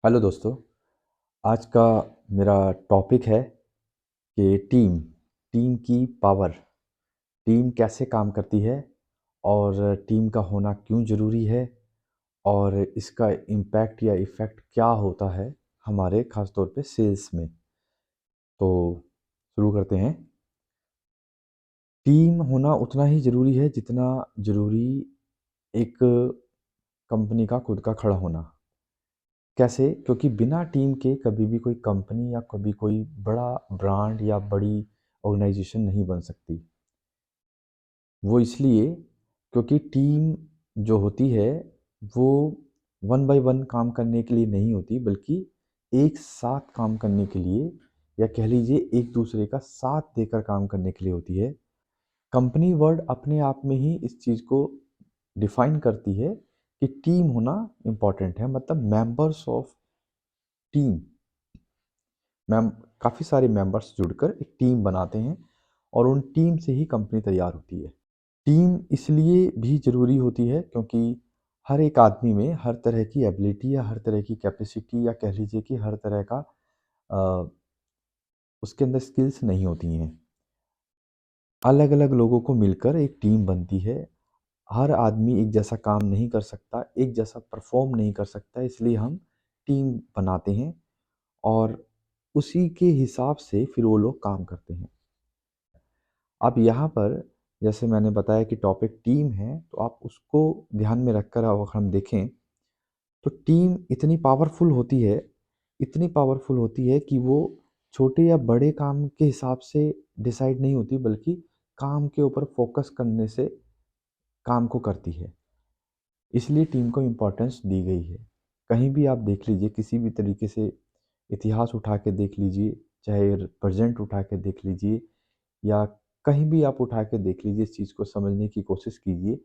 Hello दोस्तों। आज का मेरा टॉपिक है कि टीम टीम की पावर। टीम कैसे काम करती है और टीम का होना क्यों ज़रूरी है और इसका इम्पैक्ट या इफ़ेक्ट क्या होता है हमारे ख़ास तौर पे सेल्स में। तो शुरू करते हैं। टीम होना उतना ही ज़रूरी है जितना ज़रूरी एक कंपनी का खुद का खड़ा होना। कैसे? क्योंकि बिना टीम के कभी भी कोई कंपनी या कभी कोई बड़ा ब्रांड या बड़ी ऑर्गेनाइजेशन नहीं बन सकती। वो इसलिए क्योंकि टीम जो होती है वो वन बाय वन काम करने के लिए नहीं होती, बल्कि एक साथ काम करने के लिए या कह लीजिए एक दूसरे का साथ देकर काम करने के लिए होती है। कंपनी वर्ड अपने आप में ही इस चीज़ को डिफाइन करती है कि टीम होना इम्पोर्टेंट है, मतलब मेंबर्स ऑफ टीम। मैम काफ़ी सारे मेंबर्स जुड़कर एक टीम बनाते हैं और उन टीम से ही कंपनी तैयार होती है। टीम इसलिए भी ज़रूरी होती है क्योंकि हर एक आदमी में हर तरह की एबिलिटी या हर तरह की कैपेसिटी या कह लीजिए कि हर तरह का अ, उसके अंदर स्किल्स नहीं होती हैं। अलग अलग लोगों को मिलकर एक टीम बनती है। हर आदमी एक जैसा काम नहीं कर सकता, एक जैसा परफॉर्म नहीं कर सकता, इसलिए हम टीम बनाते हैं और उसी के हिसाब से फिर वो लोग काम करते हैं। अब यहाँ पर जैसे मैंने बताया कि टॉपिक टीम है, तो आप उसको ध्यान में रखकर अगर हम देखें, तो टीम इतनी पावरफुल होती है कि वो छोटे या बड़े काम के हिसाब से डिसाइड नहीं होती, बल्कि काम के ऊपर फोकस करने से काम को करती है। इसलिए टीम को इम्पोर्टेंस दी गई है। कहीं भी आप देख लीजिए, किसी भी तरीके से इतिहास उठा के देख लीजिए, चाहे प्रेजेंट उठा के देख लीजिए या कहीं भी आप उठा के देख लीजिए, इस चीज़ को समझने की कोशिश कीजिए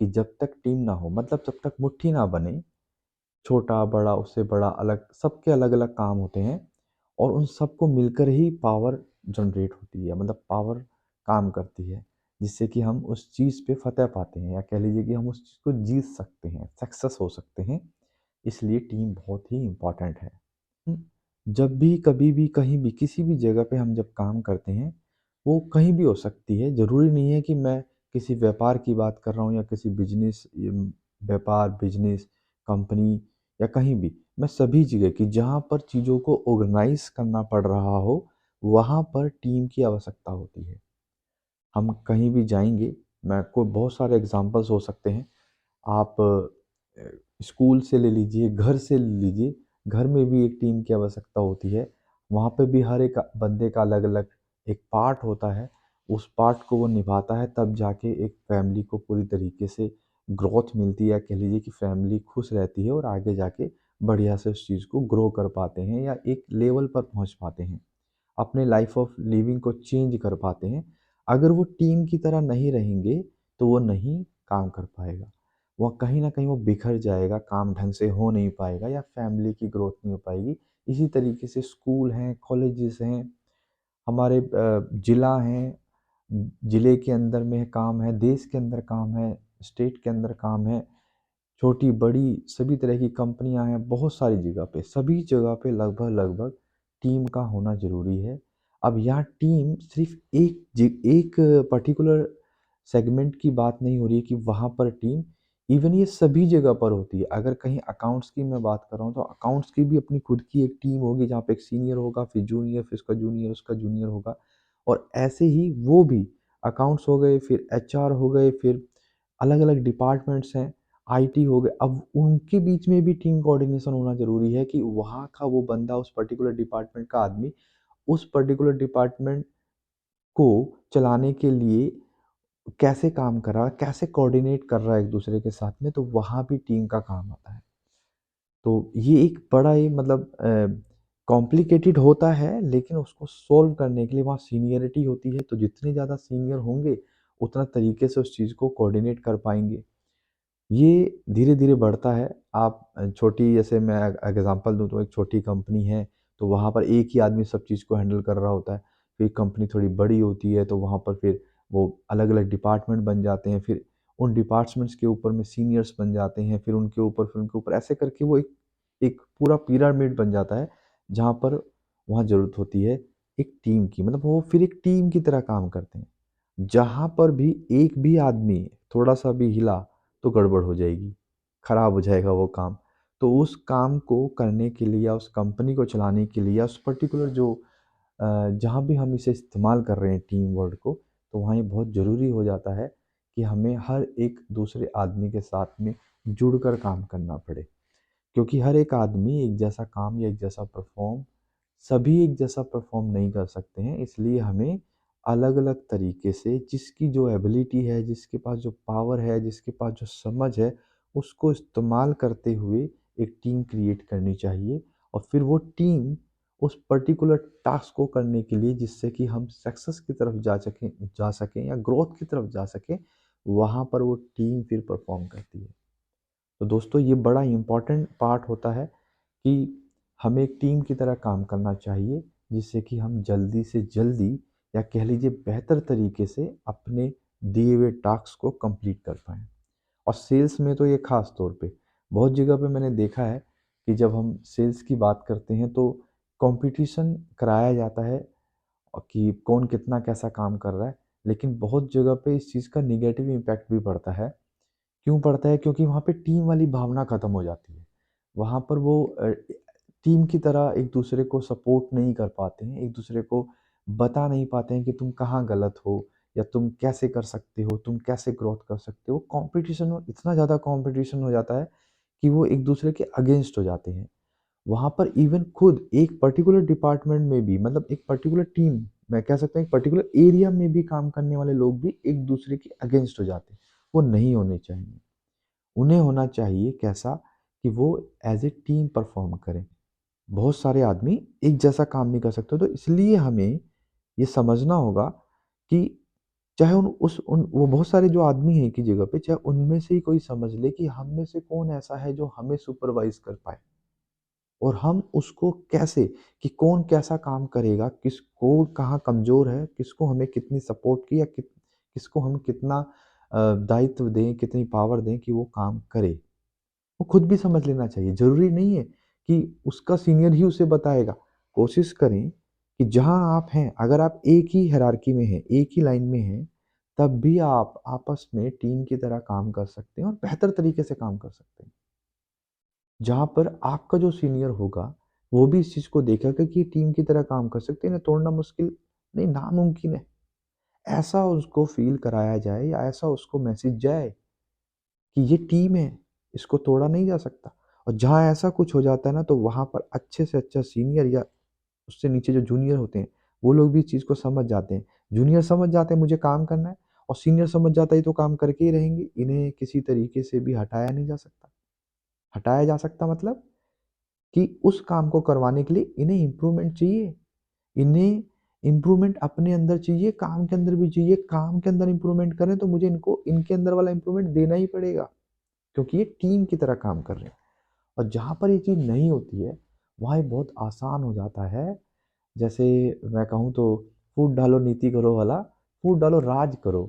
कि जब तक टीम ना हो, मतलब जब तक मुट्ठी ना बने, छोटा बड़ा उससे बड़ा अलग सबके अलग अलग काम होते हैं और उन सबको मिलकर ही पावर जनरेट होती है, मतलब पावर काम करती है, जिससे कि हम उस चीज़ पे फतह पाते हैं या कह लीजिए कि हम उस चीज़ को जीत सकते हैं, सक्सेस हो सकते हैं। इसलिए टीम बहुत ही इम्पोर्टेंट है। हुँ, जब भी, कभी भी, कहीं भी, किसी भी जगह पे हम जब काम करते हैं, वो कहीं भी हो सकती है। ज़रूरी नहीं है कि मैं किसी व्यापार की बात कर रहा हूँ या किसी व्यापार, बिज़नेस, कंपनी या कहीं भी। मैं सभी जगह की जहाँ पर चीज़ों को ऑर्गेनाइज़ करना पड़ रहा हो, वहाँ पर टीम की आवश्यकता होती है। हम कहीं भी जाएँगे, मैं को बहुत सारे एग्ज़ाम्पल्स हो सकते हैं। आप स्कूल से ले लीजिए, घर से ले लीजिए, घर में भी एक टीम की आवश्यकता होती है। वहाँ पे भी हर एक बंदे का अलग-अलग एक पार्ट होता है। उस पार्ट को वो निभाता है, तब जाके एक फैमिली को पूरी तरीके से ग्रोथ मिलती है या कह लीजिए कि फैमिली खुश रहती है और आगे जाके बढ़िया से उस चीज़ को ग्रो कर पाते हैं या एक लेवल पर पहुँच पाते हैं। अपने लाइफ़ ऑफ लिविंग को चेंज कर पाते हैं। अगर वो टीम की तरह नहीं रहेंगे, तो वो नहीं काम कर पाएगा। वो कहीं न कहीं वो बिखर जाएगा, काम ढंग से हो नहीं पाएगा या फैमिली की ग्रोथ नहीं हो पाएगी। इसी तरीके से स्कूल हैं, कॉलेजेस हैं, हमारे ज़िला हैं, ज़िले के अंदर में काम है, देश के अंदर काम है, स्टेट के अंदर काम है, छोटी-बड़ी सभी तरह की कंपनियाँ हैं, बहुत सारी जगह पे, सभी जगह पे लगभग-लगभग टीम का होना ज़रूरी है। अब यहाँ टीम सिर्फ़ एक पर्टिकुलर सेगमेंट की बात नहीं हो रही है कि वहाँ पर टीम, इवन ये सभी जगह पर होती है। अगर कहीं अकाउंट्स की मैं बात कर रहा हूँ, तो अकाउंट्स की भी अपनी खुद की एक टीम होगी, जहाँ पे एक सीनियर होगा, फिर जूनियर, फिर उसका जूनियर होगा और ऐसे ही वो भी अकाउंट्स हो गए, फिर एचआर हो गए, फिर अलग-अलग डिपार्टमेंट्स हैं, आईटी हो गए। अब उनके बीच में भी टीम कोऑर्डिनेशन होना ज़रूरी है कि वहाँ का वो बंदा, उस पर्टिकुलर डिपार्टमेंट का आदमी, उस पर्टिकुलर डिपार्टमेंट को चलाने के लिए कैसे काम कर रहा है, कैसे कोऑर्डिनेट कर रहा है एक-दूसरे के साथ में, तो वहाँ भी टीम का काम आता है। तो ये एक बड़ा ही मतलब कॉम्प्लिकेटेड होता है, लेकिन उसको सॉल्व करने के लिए वहाँ सीनियरिटी होती है, तो जितने ज़्यादा सीनियर होंगे, उतना तरीके से उस चीज़ को कोऑर्डिनेट कर पाएँगे। ये धीरे-धीरे बढ़ता है। आप छोटी, जैसे मैं एग्ज़ाम्पल दूँ तो एक छोटी कंपनी है, तो वहाँ पर एक ही आदमी सब चीज़ को हैंडल कर रहा होता है। फिर कंपनी थोड़ी बड़ी होती है, तो वहाँ पर फिर वो अलग-अलग डिपार्टमेंट बन जाते हैं, फिर उन डिपार्टमेंट्स के ऊपर में सीनियर्स बन जाते हैं, फिर उनके ऊपर ऐसे करके वो एक पूरा पिरामिड बन जाता है, जहाँ पर वहाँ ज़रूरत होती है एक टीम की, मतलब वो फिर एक टीम की तरह काम करते हैं। जहाँ पर भी एक भी आदमी थोड़ा-सा भी हिला तो गड़बड़ हो जाएगी, खराब हो जाएगा वो काम। तो उस काम को करने के लिए या उस कंपनी को चलाने के लिए या उस पर्टिकुलर जो जहाँ भी हम इसे इस्तेमाल कर रहे हैं टीम वर्ड को, तो वहाँ ये बहुत ज़रूरी हो जाता है कि हमें हर एक दूसरे आदमी के साथ में जुड़कर काम करना पड़े। क्योंकि हर एक आदमी एक जैसा काम या एक जैसा परफ़ॉर्म सभी एक जैसा परफ़ॉर्म नहीं कर सकते हैं, इसलिए हमें अलग-अलग तरीके से जिसकी जो एबिलिटी है, जिसके पास जो पावर है, जिसके पास जो समझ है, उसको इस्तेमाल करते हुए एक टीम क्रिएट करनी चाहिए और फिर वो टीम उस पर्टिकुलर टास्क को करने के लिए जिससे कि हम सक्सेस की तरफ जा सकें या ग्रोथ की तरफ जा सकें, वहाँ पर वो टीम फिर परफ़ॉर्म करती है। तो दोस्तों ये बड़ा इम्पोर्टेंट पार्ट होता है कि हमें एक टीम की तरह काम करना चाहिए, जिससे कि हम जल्दी से जल्दी या कह लीजिए बेहतर तरीके से अपने दिए हुए टास्क को कंप्लीट कर पाएँ। और सेल्स में तो ये ख़ास तौर पे, बहुत जगह पे मैंने देखा है कि जब हम सेल्स की बात करते हैं तो कॉम्पिटिशन कराया जाता है कि कौन कितना कैसा काम कर रहा है, लेकिन बहुत जगह पे इस चीज़ का नेगेटिव इम्पैक्ट भी पड़ता है। क्यों पड़ता है? क्योंकि वहाँ पे टीम वाली भावना खत्म हो जाती है। वहाँ पर वो टीम की तरह एक-दूसरे को सपोर्ट नहीं कर पाते हैं, एक-दूसरे को बता नहीं पाते हैं कि तुम कहाँ गलत हो या तुम कैसे कर सकते हो, तुम कैसे ग्रोथ कर सकते हो। कॉम्पिटिशन में इतना ज़्यादा कॉम्पिटिशन हो जाता है कि वो एक-दूसरे के अगेंस्ट हो जाते हैं। वहाँ पर इवन खुद एक पर्टिकुलर डिपार्टमेंट में भी मतलब एक पर्टिकुलर टीम, मैं कह सकता हूँ एक पर्टिकुलर एरिया में भी काम करने वाले लोग भी एक-दूसरे के अगेंस्ट हो जाते हैं। वो नहीं होने चाहिए। उन्हें होना चाहिए कैसा कि वो एज़ ए टीम परफ़ॉर्म करें। बहुत सारे आदमी एक जैसा काम नहीं कर सकते, तो इसलिए हमें ये समझना होगा कि चाहे उन उस उन वो बहुत सारे जो आदमी हैं एक ही जगह पे, चाहे उनमें से ही कोई समझ ले कि हम में से कौन ऐसा है जो हमें सुपरवाइज़ कर पाए और हम उसको कैसे कि कौन कैसा काम करेगा, किसको कहाँ कमज़ोर है, किसको हमें कितनी सपोर्ट की या किसको हम कितना दायित्व दें, कितनी पावर दें कि वो काम करे। वो खुद भी समझ लेना चाहिए। ज़रूरी नहीं है कि उसका सीनियर ही उसे बताएगा। कोशिश करें कि जहाँ आप हैं, अगर आप एक ही हायरार्की में हैं, एक ही लाइन में हैं, तब भी आप आपस में टीम की तरह काम कर सकते हैं और बेहतर तरीके से काम कर सकते हैं। जहाँ पर आपका जो सीनियर होगा, वो भी इस चीज़ को देखेगा कि ये टीम की तरह काम कर सकते हैं, इन्हें तोड़ना मुश्किल नहीं, नामुमकिन है। ऐसा उसको फ़ील कराया जाए या ऐसा उसको मैसेज जाए कि ये टीम है, इसको तोड़ा नहीं जा सकता। और जहाँ ऐसा कुछ हो जाता है ना, तो वहाँ पर अच्छे से अच्छा सीनियर या उससे नीचे जो जूनियर होते हैं, वो लोग भी इस चीज़ को समझ जाते हैं। जूनियर समझ जाते हैं मुझे काम करना है और सीनियर समझ जाता है ये तो काम करके ही रहेंगे, इन्हें किसी तरीके से भी हटाया नहीं जा सकता। हटाया जा सकता मतलब कि उस काम को करवाने के लिए इन्हें इम्प्रूवमेंट चाहिए। इन्हें इम्प्रूवमेंट अपने अंदर चाहिए, काम के अंदर भी चाहिए। काम के अंदर इम्प्रूवमेंट करें तो मुझे इनको इनके अंदर वाला इम्प्रूवमेंट देना ही पड़ेगा, क्योंकि ये टीम की तरह काम कर रहे हैं। और जहाँ पर ये चीज़ नहीं होती है, वहाँ ये बहुत आसान हो जाता है। जैसे मैं कहूँ तो फूट डालो नीति करो वाला, फूट डालो राज करो,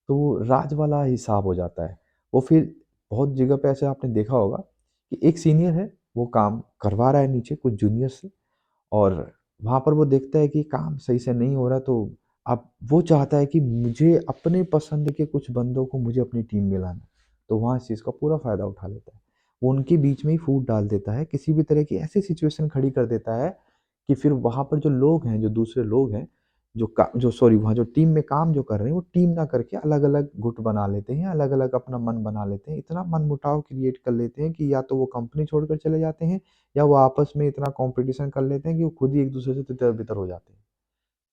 तो वो राज वाला हिसाब हो जाता है। वो फिर बहुत जगह पे ऐसे आपने देखा होगा कि एक सीनियर है, वो काम करवा रहा है नीचे कुछ जूनियर से और वहाँ पर वो देखता है कि काम सही से नहीं हो रहा, तो अब वो चाहता है कि मुझे अपने पसंद के कुछ बंदों को मुझे अपनी टीम में लाना है। तो वहाँ इस चीज़ का पूरा फ़ायदा उठा लेता है। वो उनके बीच में ही फूट डाल देता है, किसी भी तरह की ऐसी सिचुएशन खड़ी कर देता है कि फिर वहाँ पर जो लोग हैं, जो दूसरे लोग हैं, जो सॉरी वहाँ जो टीम में काम जो कर रहे हैं, वो टीम ना करके अलग-अलग गुट बना लेते हैं, अलग-अलग अपना मन बना लेते हैं। इतना मनमुटाव क्रिएट कर लेते हैं कि या तो वो कंपनी छोड़कर चले जाते हैं या वो आपस में इतना कॉम्पिटिशन कर लेते हैं कि वो खुद ही एक-दूसरे से तितर-बितर हो जाते हैं।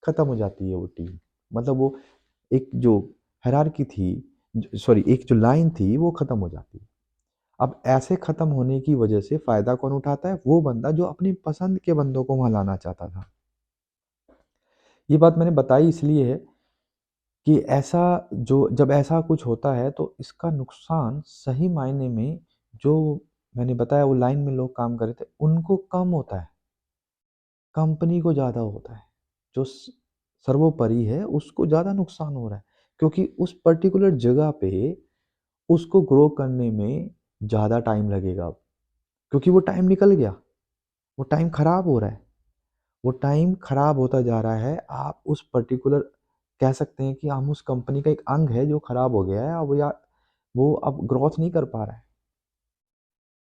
खत्म हो जाती है वो टीम। मतलब वो एक जो हायरार्की थी, सॉरी एक जो लाइन थी, वो खत्म हो जाती है। अब ऐसे खत्म होने की वजह से फ़ायदा कौन उठाता है? वो बंदा जो अपनी पसंद के बंदों को वहाँ लाना चाहता था। ये बात मैंने बताई इसलिए है कि ऐसा जो जब ऐसा कुछ होता है तो इसका नुकसान सही मायने में जो मैंने बताया वो लाइन में लोग काम कर रहे थे, उनको कम होता है, कंपनी को ज़्यादा होता है। जो सर्वोपरि है उसको ज़्यादा नुकसान हो रहा है, क्योंकि उस पर्टिकुलर जगह पे उसको ग्रो करने में ज़्यादा टाइम लगेगा अब। क्योंकि वो टाइम निकल गया, वो टाइम खराब हो रहा है, वो टाइम खराब होता जा रहा है। आप उस पर्टिकुलर कह सकते हैं कि हम उस कंपनी का एक अंग है जो खराब हो गया है अब, या वो अब ग्रोथ नहीं कर पा रहा है।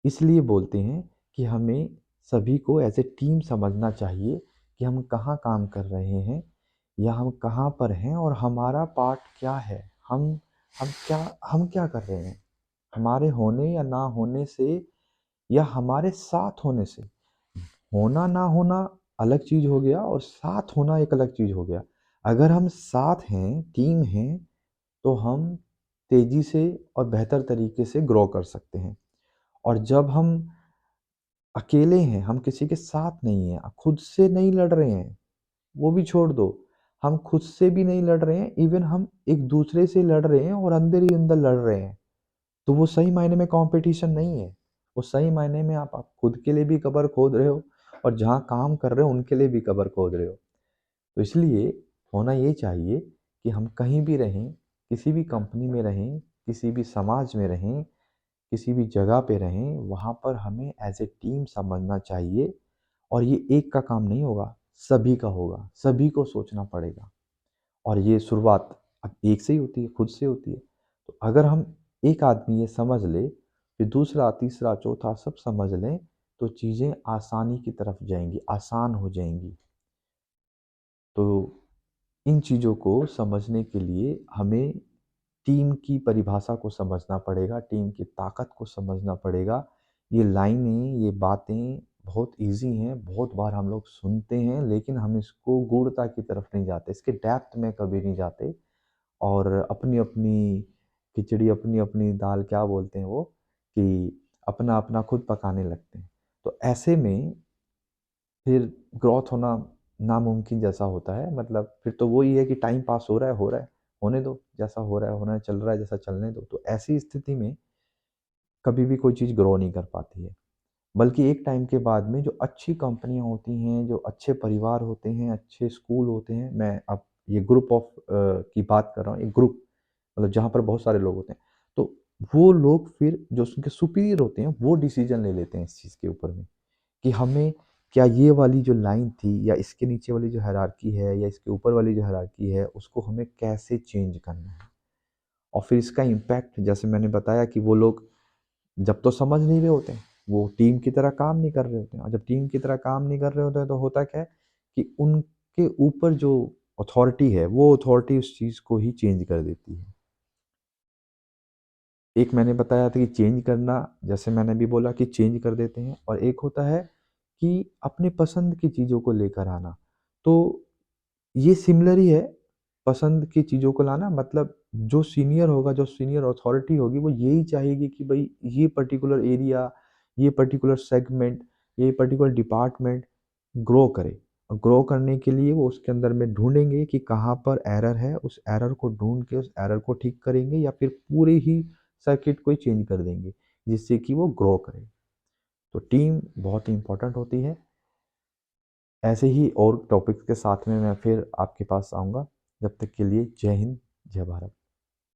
इसलिए बोलते हैं कि हमें सभी को एज ए टीम समझना चाहिए कि हम कहाँ काम कर रहे हैं या हम कहाँ पर हैं और हमारा पार्ट क्या है। हम हम क्या कर रहे हैं, हमारे होने या ना होने से या हमारे साथ होने से। होना ना होना अलग चीज़ हो गया और साथ होना एक अलग चीज़ हो गया। अगर हम साथ हैं, टीम हैं, तो हम तेज़ी से और बेहतर तरीके से ग्रो कर सकते हैं। और जब हम अकेले हैं, हम किसी के साथ नहीं हैं, खुद से नहीं लड़ रहे हैं, वो भी छोड़ दो, हम खुद से भी नहीं लड़ रहे हैं, इवन हम एक दूसरे से लड़ रहे हैं और अंदर ही अंदर लड़ रहे हैं, तो वो सही मायने में कंपटीशन नहीं है। वो सही मायने में आप खुद के लिए भी कब्र खोद रहे हो और जहाँ काम कर रहे हो उनके लिए भी कब्र खोद रहे हो। तो इसलिए होना ये चाहिए कि हम कहीं भी रहें, किसी भी कंपनी में रहें, किसी भी समाज में रहें, किसी भी जगह पे रहें, वहाँ पर हमें एज ए टीम समझना चाहिए। और ये एक का काम नहीं होगा, सभी का होगा, सभी को सोचना पड़ेगा। और ये शुरुआत एक से ही होती है, खुद से होती है। तो अगर हम एक आदमी ये समझ ले, फिर दूसरा, तीसरा, चौथा सब समझ लें, तो चीज़ें आसानी की तरफ जाएंगी, आसान हो जाएंगी। तो इन चीज़ों को समझने के लिए हमें टीम की परिभाषा को समझना पड़ेगा, टीम की ताकत को समझना पड़ेगा। ये लाइनें, ये बातें बहुत ईज़ी हैं, बहुत बार हम लोग सुनते हैं, लेकिन हम इसको गूढ़ता की तरफ नहीं जाते, इसके डेप्थ में कभी नहीं जाते और अपनी-अपनी खिचड़ी, अपनी-अपनी दाल क्या बोलते हैं वो, कि अपना-अपना खुद पकाने लगते हैं। तो ऐसे में फिर ग्रोथ होना नामुमकिन जैसा होता है। मतलब फिर तो वही है कि टाइम पास हो रहा है, हो रहा है, होने दो, जैसा हो रहा है होना है, चल रहा है जैसा चलने दो। तो ऐसी स्थिति में कभी भी कोई चीज़ ग्रो नहीं कर पाती है। बल्कि एक टाइम के बाद में जो अच्छी कंपनियाँ होती हैं, जो अच्छे परिवार होते हैं, अच्छे स्कूल होते हैं, मैं अब ये ग्रुप ऑफ की बात कर रहा हूँ, एक ग्रुप मतलब जहाँ पर बहुत सारे लोग होते हैं, तो वो लोग फिर जो उनके सुपीरियर होते हैं, वो डिसीज़न ले लेते हैं इस चीज़ के ऊपर में। कि हमें क्या ये वाली जो लाइन थी या इसके नीचे वाली जो हायरार्की है या इसके ऊपर वाली जो हायरार्की है, उसको हमें कैसे चेंज करना है। और फिर इसका इम्पैक्ट जैसे मैंने बताया कि वो लोग जब तो समझ नहीं रहे होते हैं, वो टीम की तरह काम नहीं कर रहे होते हैं, और जब टीम की तरह काम नहीं कर रहे होते हैं तो होता क्या है कि उनके ऊपर जो अथॉरिटी है, वो अथॉरिटी उस चीज़ को ही चेंज कर देती है। एक मैंने बताया था कि चेंज करना, जैसे मैंने भी बोला कि चेंज कर देते हैं, और एक होता है कि अपने पसंद की चीज़ों को लेकर आना। तो ये सिमिलर ही है, पसंद की चीज़ों को लाना मतलब जो सीनियर होगा, जो सीनियर अथॉरिटी होगी, वो यही चाहेगी कि भई ये पर्टिकुलर एरिया, ये पर्टिकुलर सेगमेंट, ये पर्टिकुलर डिपार्टमेंट ग्रो करे। और ग्रो करने के लिए वो उसके अंदर में ढूँढेंगे कि कहाँ पर एरर है, उस एरर को ढूँढ के उस एरर को ठीक करेंगे या फिर पूरे ही सर्किट को ही चेंज कर देंगे, जिससे कि वो ग्रो करे। तो टीम बहुत ही इम्पोर्टेंट होती है। ऐसे ही और टॉपिक्स के साथ में मैं फिर आपके पास आऊँगा। जब तक के लिए जय हिंद, जय भारत।